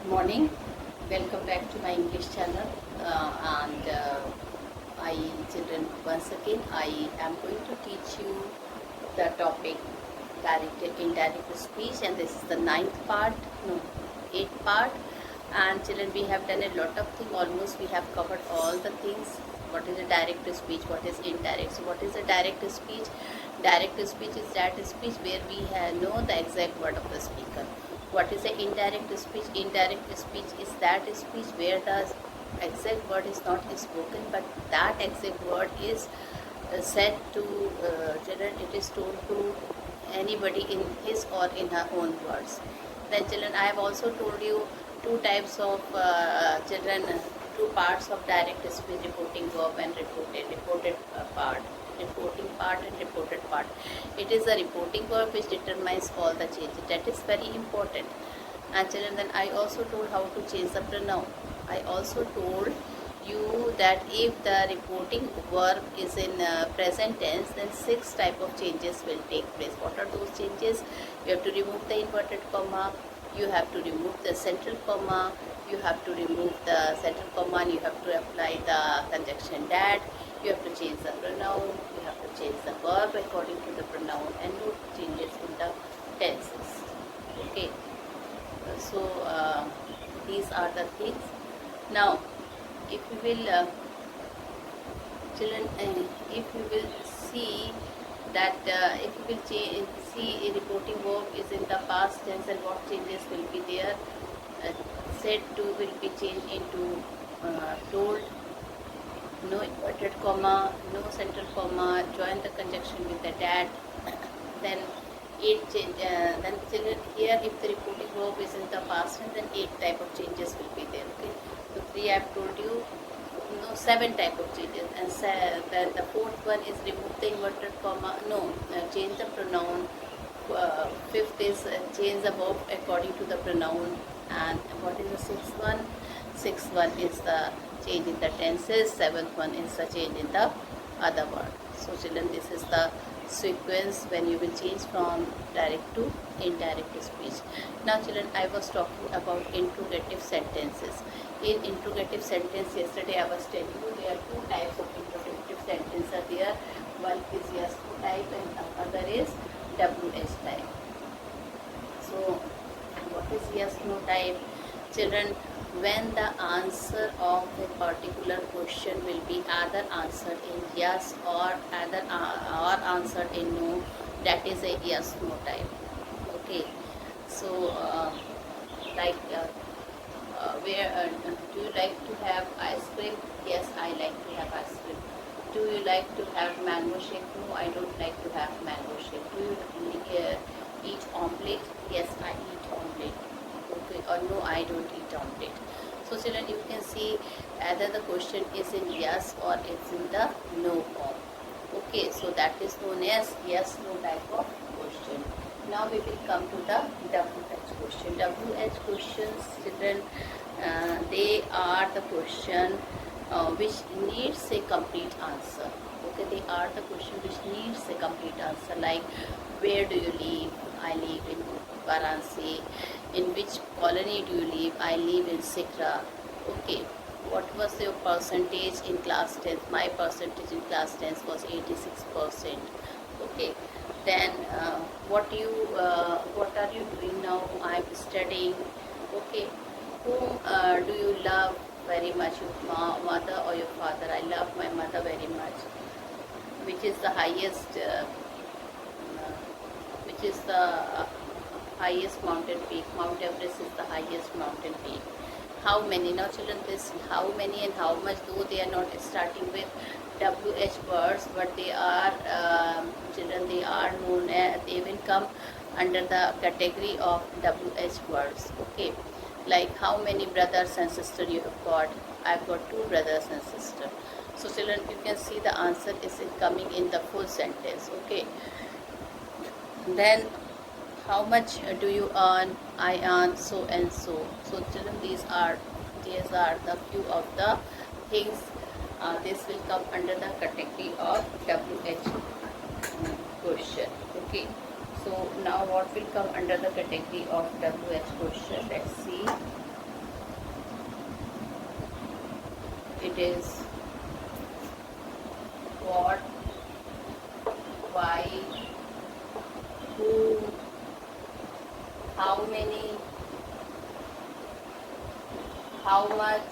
morning. Welcome back to my English channel. And I, children, once again, I am going to teach you the topic direct and indirect speech, and this is the eighth part. And children, we have done a lot of things. Almost we have covered all the things. What is a direct speech? What is indirect? So, what is a direct speech? Direct speech is that speech where we know the exact word of the speaker. What is the indirect speech? Indirect speech is that speech where the exact word is not spoken, but that exact word is said to children. It is told to anybody in his or in her own words. Then children, I have also told you two types of two parts of direct speech: reporting verb and reported part. Reporting part and reported part. It is the reporting verb which determines all the changes. That is very important. And children, then I also told how to change the pronoun. I also told you that if the reporting verb is in present tense, then 6 type of changes will take place. What are those changes? You have to remove the inverted comma, you have to remove the central comma, you have to remove the central comma, and you have to apply the conjunction that, you have to change the pronoun, you have to change the verb according to the pronoun, and no changes in the tenses. Okay, so these are the things. Now if we will children, if we will see that if we will see a reporting verb is in the past tense, and what changes will be there. Said to will be changed into told. No inverted comma, no central comma, join the conjunction with the that. Then 8 change. Then children, here if the reporting verb is in the past tense, then 8 type of changes will be there. Okay, so 3 I have told you. No, 7 type of changes, and then the fourth one is remove the inverted comma. No, change the pronoun. Fifth is change the verb according to the pronoun. And what is the sixth one? Sixth one is the change in the tenses. Seventh one is the change in the other word. So children, this is the sequence when you will change from direct to indirect speech. Now children, I was talking about interrogative sentences. In interrogative sentence, yesterday I was telling you there are 2 types of interrogative sentences are there. One is yes no type and the other is WH type. So what is yes no type? Children, when the answer of a particular question will be either answered in yes or answered in no, that is a yes no type. Okay, so like where do you like to have ice cream? Yes, I like to have ice cream. Do you like to have mango shake? No, I don't like to have mango shake. Do you eat omelette? Yes, I eat omelette. Okay, or no, I don't eat omelette. So children, you can see either the question is in yes or it's in the no form. Okay, so that is known as yes no type of question. Now we will come to the WH question. WH questions, children, they are the question which needs a complete answer. Okay, they are the question which needs a complete answer. Like, where do you live? I live in Varanasi. In which colony do you live? I live in Sikra. Okay, what was your percentage in class 10th? My percentage in class 10th was 86%. Okay, then what are you doing now? I'm studying. Okay, whom do you love very much, your mother or your father? I love my mother very much. Which is the highest mountain peak? Mount Everest is the highest mountain peak. How many? Now children, this how many and how much, though they are not starting with WH words, but they are children, they are known as, they will come under the category of WH words. Okay, like how many brothers and sisters you have got? I've got 2 brothers and sisters. So children, you can see the answer is coming in the full sentence. Okay, then how much do you earn? I earn so and so. So children, these are the few of the things. This will come under the category of WH question. Okay, so now what will come under the category of WH question? Let's see. It is what, why, who, how many, how much,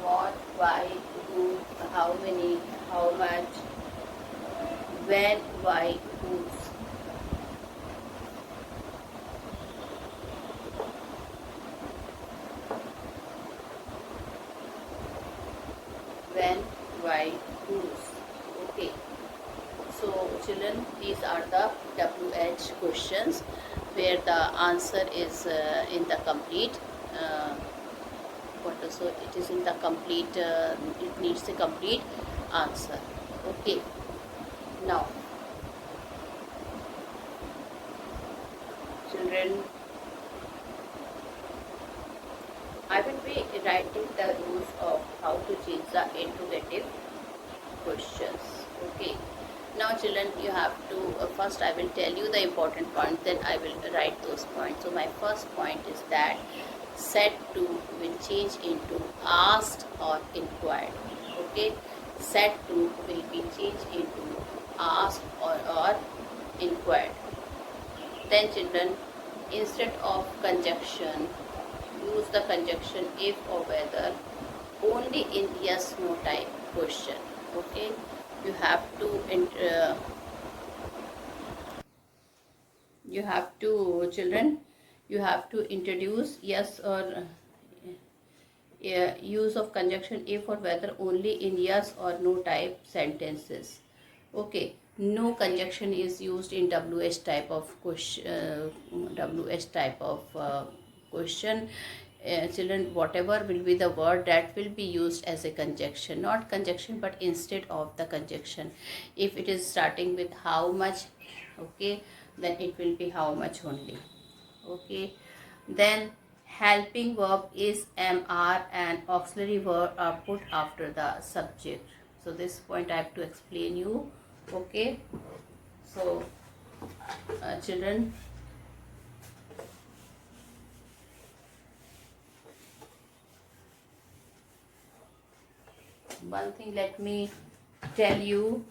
what, why, who, how many, how much, when, why, whose. When, why, whose. Okay. So children, these are the WH questions where the answer is in the complete. So it is in the complete. It needs a complete answer. Okay. Now, children, I will be writing the rules of how to change the interrogative questions. Okay. Now children, you have to first I will tell you the important points, then I will write those points. So my first point is that said to will change into asked or inquired. Okay, said to will be changed into asked or inquired. Then children, instead of conjunction, use the conjunction if or whether only in yes no type question. Okay, you have to children, you have to introduce yes or use of conjunction if or whether only in yes or no type sentences. Okay, no conjunction is used in WH type of question. Question. Children, whatever will be the word that will be used as a conjunction, not conjunction but instead of the conjunction. If it is starting with how much, okay, then it will be how much only. Okay, then helping verb is MR and auxiliary verb are put after the subject. So this point I have to explain you. Okay, so children, one thing let me tell you,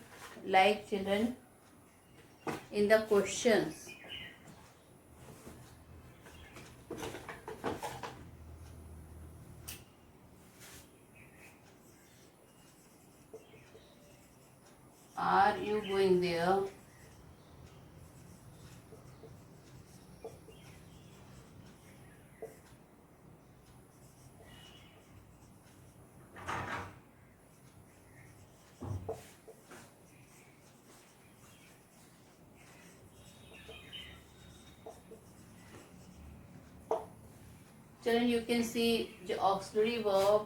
like children, in the questions, are you going there? Children, you can see the auxiliary verb.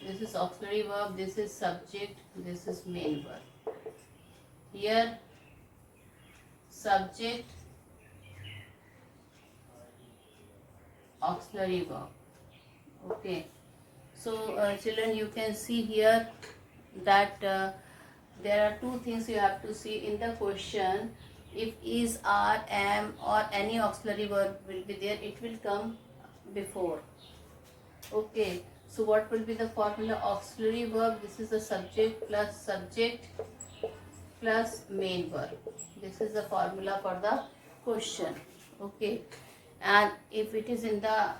This is auxiliary verb, this is subject, this is main verb. Here, subject, auxiliary verb. Okay. So, children, you can see here that there are two things you have to see in the question. If is, are, am or any auxiliary verb will be there, it will come before. Okay. So what will be the formula? Auxiliary verb, this is the subject plus main verb. This is the formula for the question. Okay. And if it is in the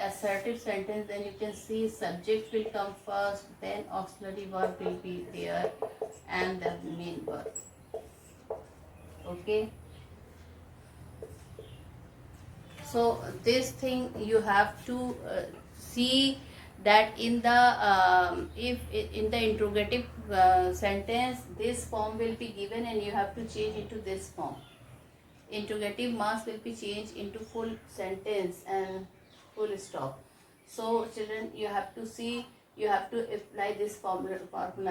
assertive sentence, then you can see subject will come first, then auxiliary verb will be there, and the main verb. Okay. So this thing you have to see that in the if in the interrogative sentence this form will be given and you have to change into this form. Interrogative marks will be changed into full sentence and full stop. So children, you have to see, you have to apply this formula.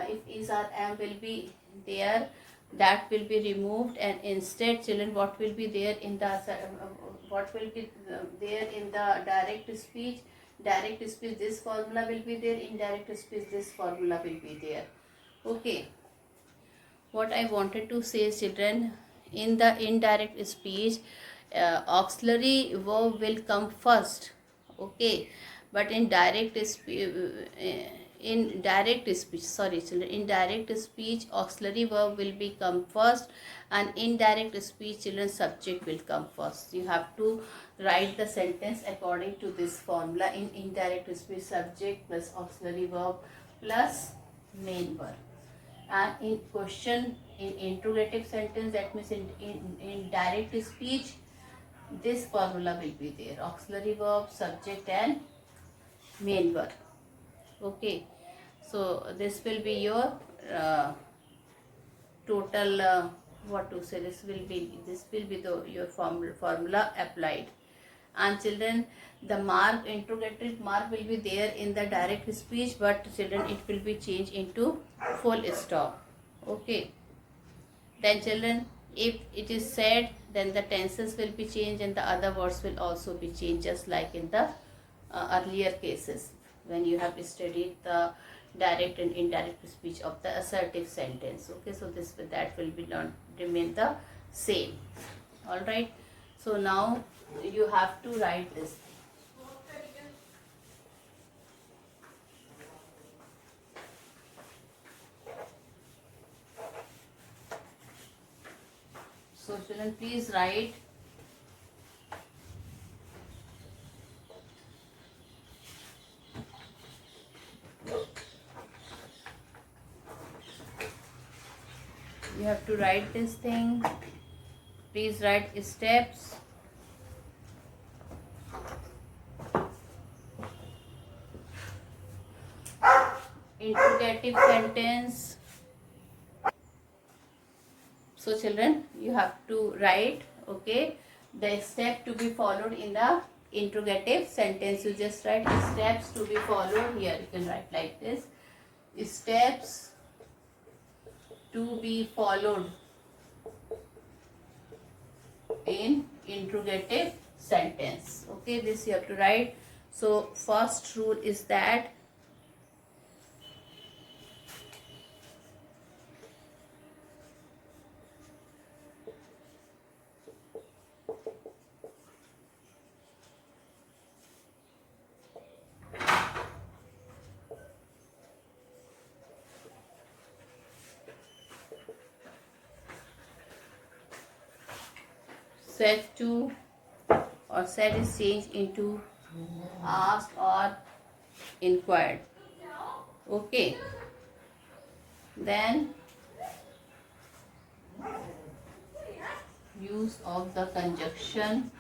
If is or am will be there, that will be removed, and instead children, what will be there in the there in the direct speech, this formula will be there. In direct speech, this formula will be there. Okay, what I wanted to say is, children, in the indirect speech, auxiliary verb will come first. Okay, but in direct speech, sorry children, in direct speech auxiliary verb will be come first, and indirect speech children subject will come first. You have to write the sentence according to this formula. In indirect speech, subject plus auxiliary verb plus main verb. And in question, in interrogative sentence, that means in direct speech, this formula will be there: auxiliary verb, subject and main verb. Okay, so this will be your total what to say, this will be the your formula applied. And children, the mark, interrogative mark will be there in the direct speech, but children, it will be changed into full stop. Okay, then children, if it is said, then the tenses will be changed and the other words will also be changed, just like in the earlier cases when you have studied the direct and indirect speech of the assertive sentence. Okay, so that will be not remain the same. All right, so now you have to write this. So children, please write. You have to write this thing. Please write steps. Interrogative sentence. So children, you have to write, okay, the step to be followed in the interrogative sentence. You just write steps to be followed. Here you can write like this: steps to be followed in interrogative sentence. Okay, this you have to write. So first rule is that said to or said is changed into asked or inquired. Okay, then use of the conjunction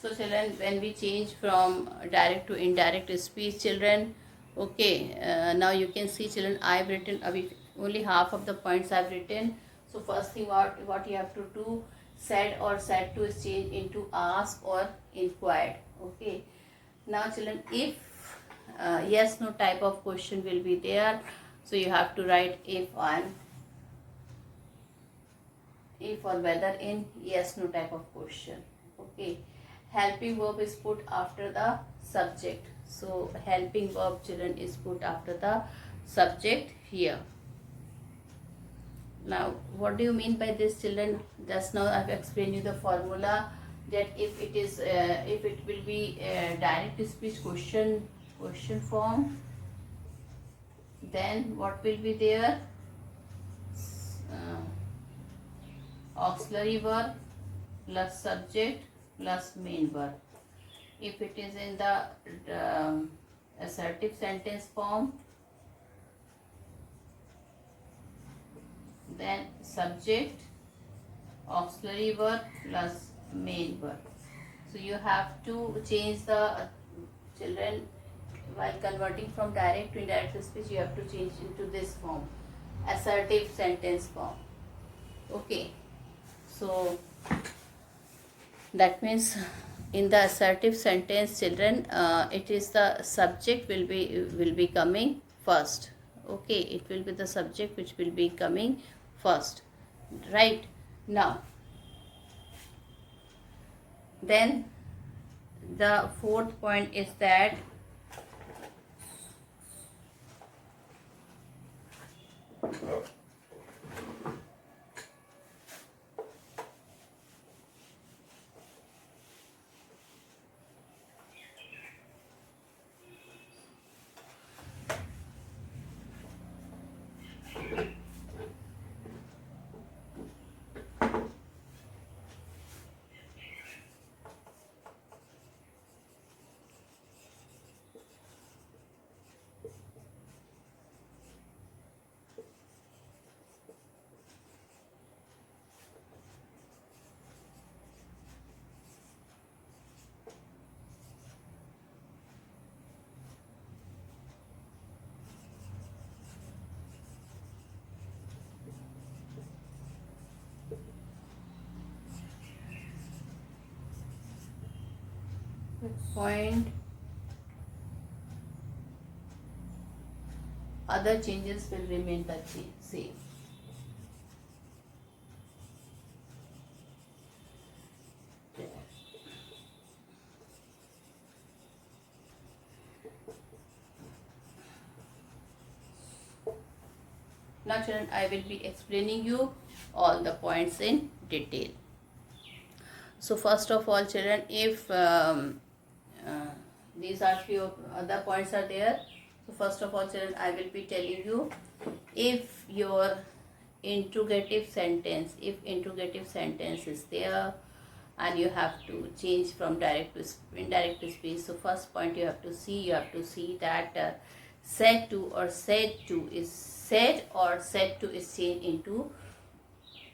So children, when we change from direct to indirect speech, children, okay, now you can see children, I've written only half of the points I've written. So first thing, what you have to do, said or said to is changed into asked or inquired. Okay, now children, if yes no type of question will be there, so you have to write if or whether in yes no type of question. Okay, helping verb is put after the subject. So helping verb, children, is put after the subject here. Now what do you mean by this, children? Just now I've explained you the formula, that if it will be direct speech question form, then what will be there? Auxiliary verb plus subject plus main verb. If it is in the assertive sentence form, then subject, auxiliary verb plus main verb. So you have to change the children, while converting from direct to indirect speech, you have to change into this form, assertive sentence form. Okay, so that means in the assertive sentence, children, it is the subject will be coming first. Okay, it will be the subject which will be coming first, right? Now, then the fourth point is that point other changes will remain the same. Now children, I will be explaining you all the points in detail. So first of all children, if these are few other points are there. So first of all children, I will be telling you, if your interrogative sentence, if interrogative sentence is there and you have to change from direct to indirect to speech. So first point you have to see that said to or said to is said or said to is changed into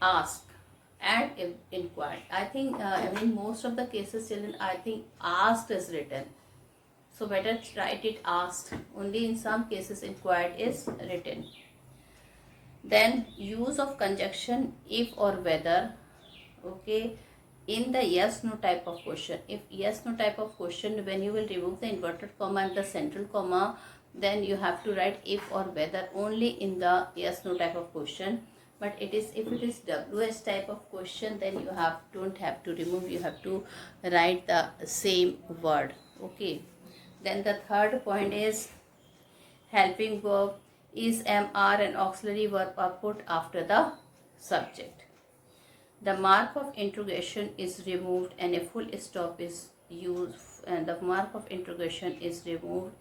asked and inquired. I think in most of the cases children, I think asked is written. So better write it asked. Only in some cases inquired is written. Then use of conjunction if or whether. Okay, in the yes no type of question. If yes no type of question, when you will remove the inverted comma and the central comma, then you have to write if or whether only in the yes no type of question. But it is, if it is WH type of question, then you don't have to remove, you have to write the same word. Okay. Then the third point is helping verb. Is, am, are and auxiliary verb are put after the subject. The mark of interrogation is removed and a full stop is used, and the mark of interrogation is removed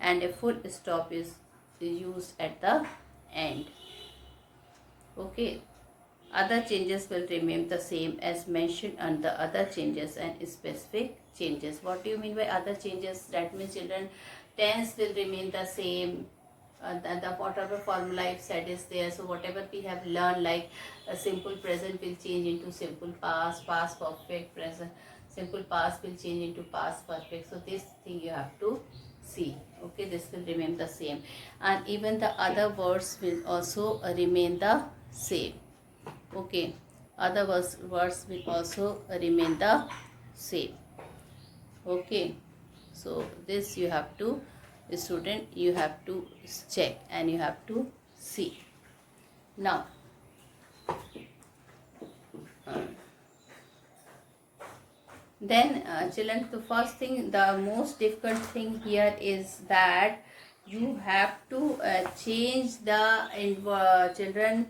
and a full stop is used at the end. Okay. Other changes will remain the same as mentioned under other changes and specific changes. What do you mean by other changes? That means children, tense will remain the same. The whatever formula I've said is there. So whatever we have learned, like a simple present will change into simple past, past perfect, present, simple past will change into past perfect. So this thing you have to see. Okay, this will remain the same, and even the other words will also remain the same. Okay, other words will also remain the same. Okay, so this you have to, student, you have to check and you have to see. Now then children, the first thing, the most difficult thing here is that you have to change the children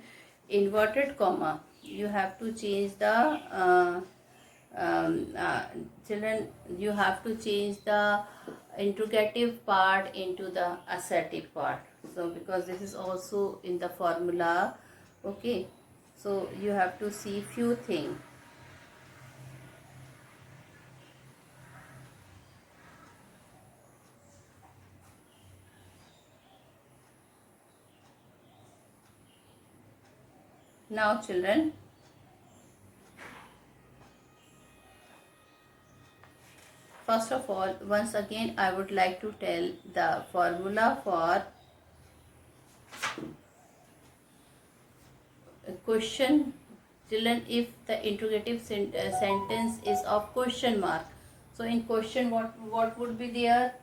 inverted comma. You have to change the children, you have to change the interrogative part into the assertive part. So because this is also in the formula. Okay, so you have to see few things. Now children, First of all, once again, I would like to tell the formula for a question. Children, if the interrogative sentence is of question mark, so in question, what would be there?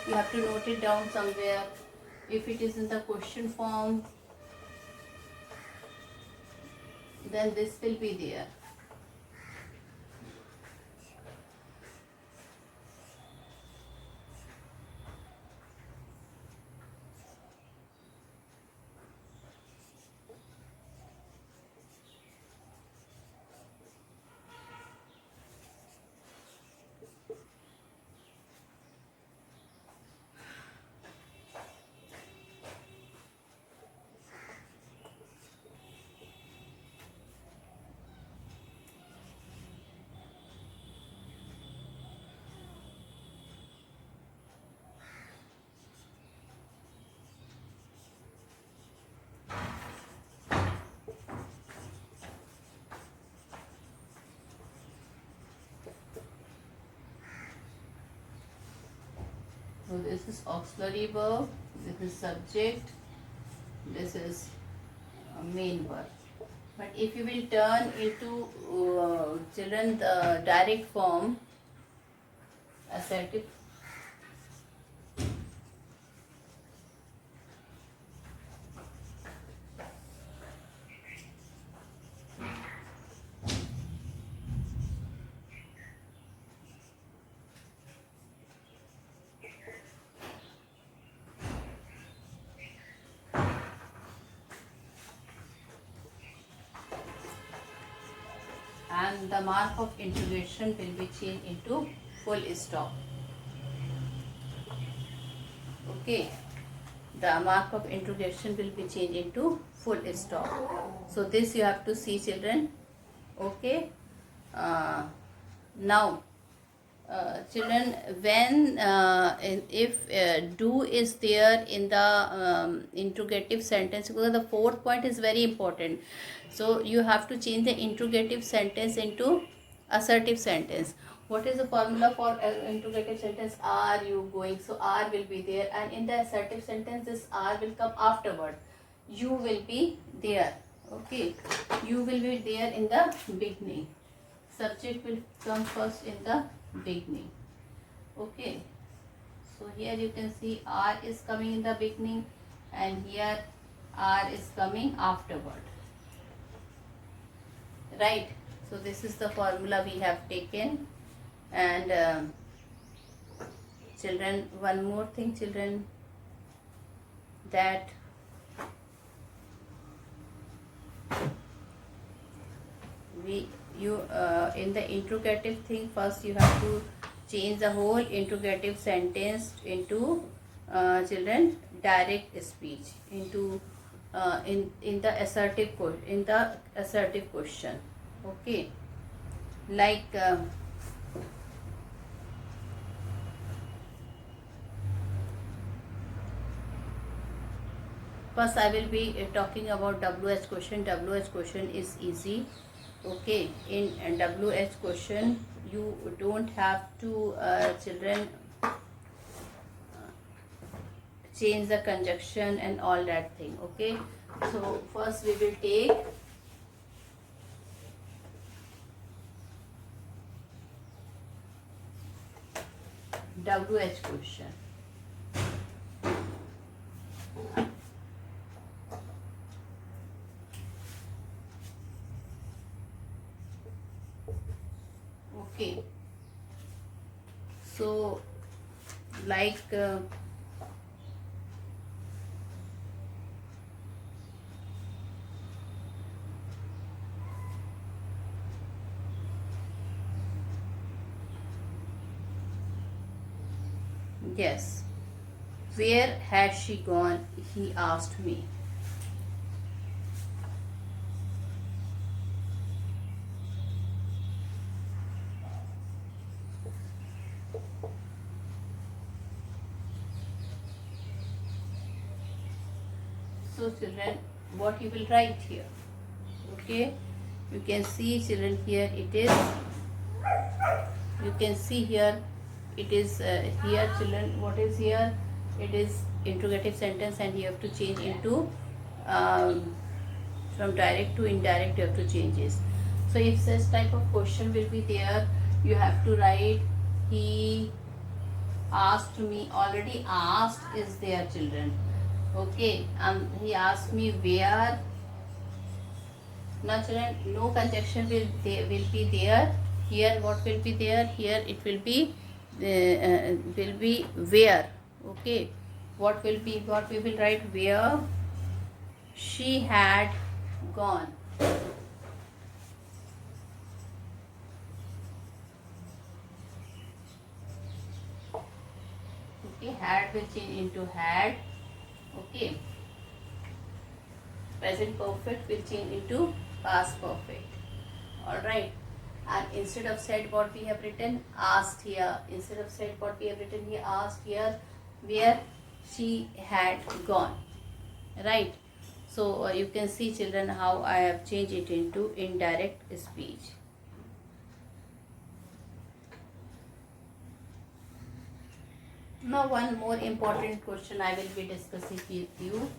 You have to note it down somewhere. If it is in the question form, then this will be there. So this is auxiliary verb, this is subject, this is main verb. But if you will turn into children the direct form, assertive, and the mark of interrogation will be changed into full stop. Okay, the mark of interrogation will be changed into full stop. So this you have to see, children. Okay, now children, when if do is there in the interrogative sentence, because the fourth point is very important, so you have to change the interrogative sentence into assertive sentence. What is the formula for interrogative sentence? Are you going? So are will be there, and in the assertive sentence this are will come afterward. You will be there. Okay, you will be there in the beginning. Subject will come first in the beginning. Okay, so here you can see R is coming in the beginning, and here R is coming afterward. Right, so this is the formula we have taken. And children, one more thing, children, that in the interrogative thing, first you have to change the whole interrogative sentence into children direct speech, into in the assertive question. Okay, like first I will be talking about WH question. WH question is easy. Okay, in WH question you don't have to children change the conjunction and all that thing. Okay, so first we will take WH question. Okay, so like yes, where has she gone? He asked me. So children, what you will write here. Okay, you can see children here it is, you can see here it is here children, what is here, it is interrogative sentence, and you have to change into from direct to indirect, you have to change this. So if such type of question will be there, you have to write he asked me. Already asked is there children. Okay, he asked me where. Now children, no conjunction will be there. Here what will be there? Here it will be where. Okay, what we will write? Where she had gone. Okay, had will change into had. Okay, present perfect will change into past perfect. All right, and instead of said, what we have written? Asked here. Instead of said, what we have written? He asked here where she had gone. Right. So you can see children how I have changed it into indirect speech. Now one more important question I will be discussing with you.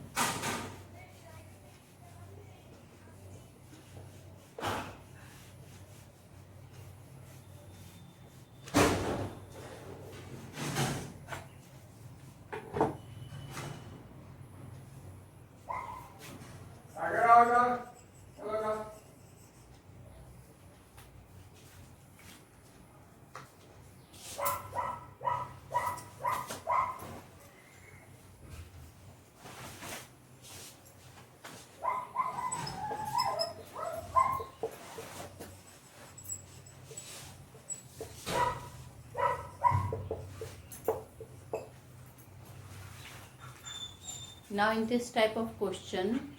Now in this type of question,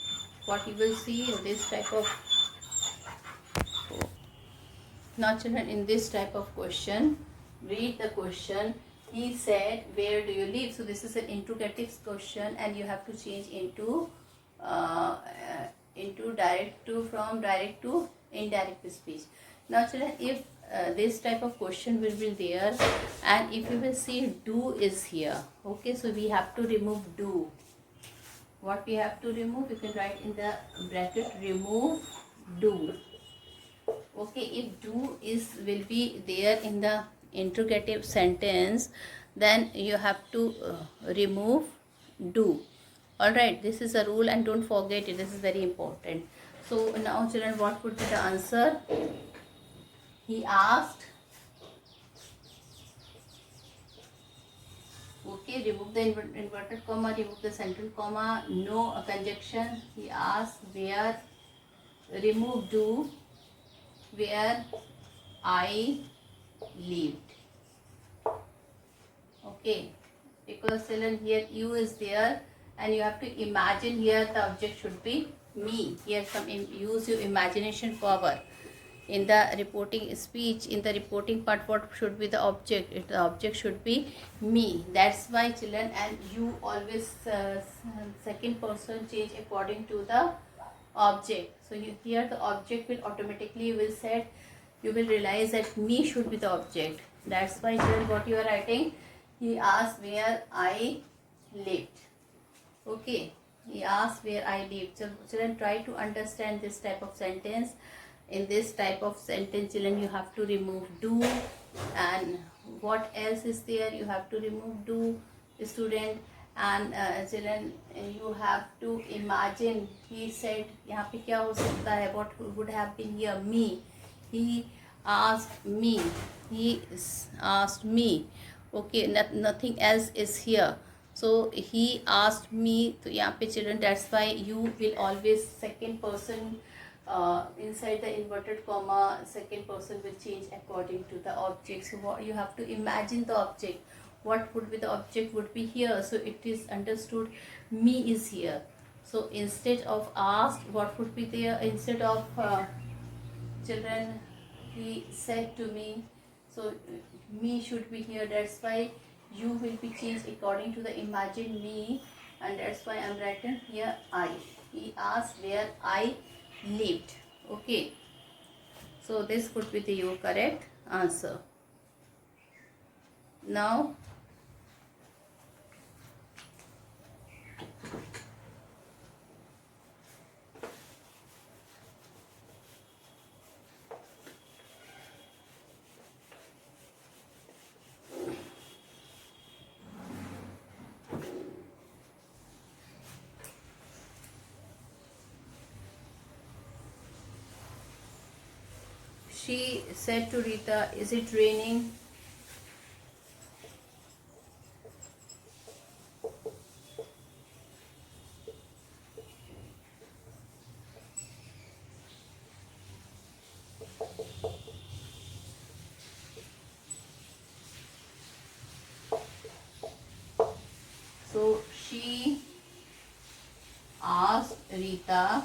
what you will see in this type of, now children, in this type of question, read the question. He said, where do you live? So this is an interrogative question, and you have to change into direct to, from direct to indirect speech. Now children, if this type of question will be there, and if you will see do is here, okay, so we have to remove do. What we have to remove, you can write in the bracket, remove do. Okay, if do is will be there in the interrogative sentence, then you have to remove do. All right, this is a rule, and don't forget it, this is very important. So now children, what would be the answer? He asked. Okay, remove the inverted comma, remove the central comma, no conjunction. He asked where, remove do, where I lived. Okay, because children, here you is there, and you have to imagine here the object should be me. Here use your imagination power. In the reporting speech, in the reporting part, what should be the object? The object should be me. That's why children, and you always second person change according to the object. So you here the object will automatically will set, you will realize that me should be the object. That's why children, what you are writing, he asked where I lived. Okay, he asked where I lived. So children, try to understand this type of sentence. In this type of sentence children, you have to remove do, and what else is there? You have to remove do, student, and children, you have to imagine. He said, यहाँ पे क्या हो सकता है? What would have been here? Me. He asked me. He asked me. Okay, nothing else is here. So he asked me. तो यहाँ पे children, that's why you will always second person. Inside the inverted comma, second person will change according to the object. So what you have to imagine the object. What would be the object would be here? So it is understood me is here. So instead of asked, what would be there? Instead of children, he said to me. So me should be here. That's why you will be changed according to the imagine me. and that's why I'm writing here I. He asked where I lived. Okay, so this could be the your correct answer. Now she said to Rita, is it raining? So she asked Rita,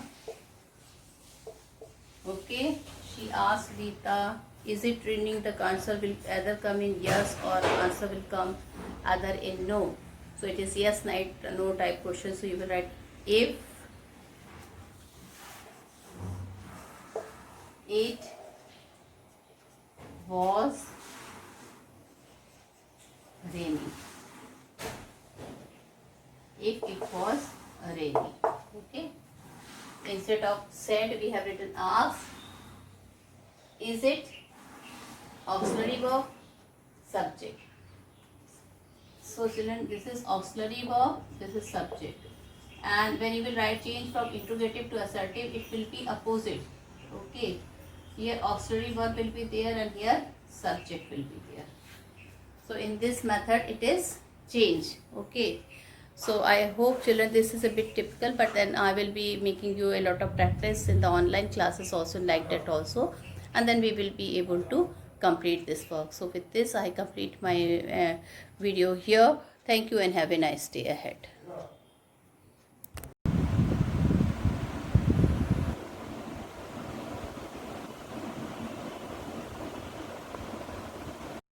okay, she asked Rita, is it raining? The answer will either come in yes or answer will come either in no. So it is yes, no type question. So you will write if it was raining. If it was raining. Okay. Instead of said, we have written asked. Is it auxiliary verb, subject. So children, this is auxiliary verb, this is subject. And when you will write change from interrogative to assertive, it will be opposite. Okay. Here auxiliary verb will be there and here subject will be there. So in this method it is change. Okay. So I hope children this is a bit typical, but then I will be making you a lot of practice in the online classes also like that also, and then we will be able to complete this work. So with this I complete my video here. Thank you and have a nice day ahead.